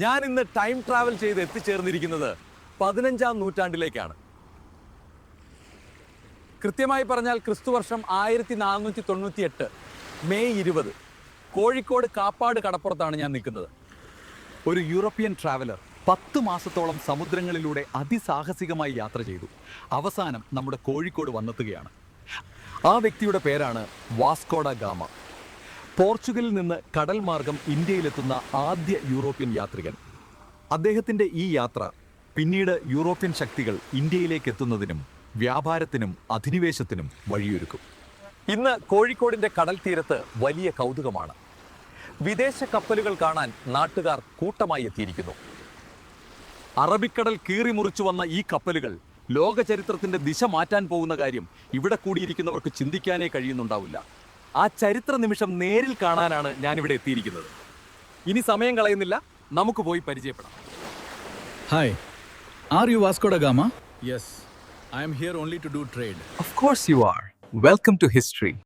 ഞാൻ ഇന്ന് time travel ചെയ്ത് എത്തിച്ചേർന്നിരിക്കുന്നത് 15-ാം നൂറ്റാണ്ടിലേക്കാണ്. കൃത്യമായി പറഞ്ഞാൽ ക്രിസ്തുവർഷം 1498 മെയ് 20 കോഴിക്കോട് കാപ്പാട് കടപ്പുറത്താണ് ഞാൻ നിൽക്കുന്നത്. ഒരു യൂറോപ്യൻ ട്രാവലർ 10 മാസത്തോളം സമുദ്രങ്ങളിലൂടെ അതിസാഹസികമായി യാത്ര ചെയ്തു. അവസാനം നമ്മുടെ കോഴിക്കോട് വന്നെത്തുകയാണ്. ആ വ്യക്തിയുടെ പേരാണ് വാസ്കോ ഡ ഗാമ. പോർച്ചുഗലിൽ നിന്ന് കടൽ മാർഗം ഇന്ത്യയിലെത്തുന്ന ആദ്യ യൂറോപ്യൻ യാത്രികൻ. അദ്ദേഹത്തിൻ്റെ ഈ യാത്ര പിന്നീട് യൂറോപ്യൻ ശക്തികൾ ഇന്ത്യയിലേക്ക് എത്തുന്നതിനും വ്യാപാരത്തിനും അധിനിവേശത്തിനും വഴിയൊരുക്കും. ഇന്ന് കോഴിക്കോടിൻ്റെ കടൽ തീരത്ത് വലിയ കൗതുകമാണ്. വിദേശ കപ്പലുകൾ കാണാൻ നാട്ടുകാർ കൂട്ടമായി എത്തിയിരിക്കുന്നു. അറബിക്കടൽ കീറി മുറിച്ചു വന്ന ഈ കപ്പലുകൾ ലോക ചരിത്രത്തിൻ്റെ ദിശ മാറ്റാൻ പോകുന്ന കാര്യം ഇവിടെ കൂടിയിരിക്കുന്നവർക്ക് ചിന്തിക്കാനേ കഴിയുന്നുണ്ടാവില്ല. ആ ചരിത്ര നിമിഷം നേരിൽ കാണാനാണ് ഞാനിവിടെ എത്തിയിരിക്കുന്നത്. ഇനി സമയം കളയുന്നില്ല, നമുക്ക് പോയി പരിചയപ്പെടാം. Hi, are you Vasco da Gama? Yes, I am here only to do trade. Of course you are. Welcome to history.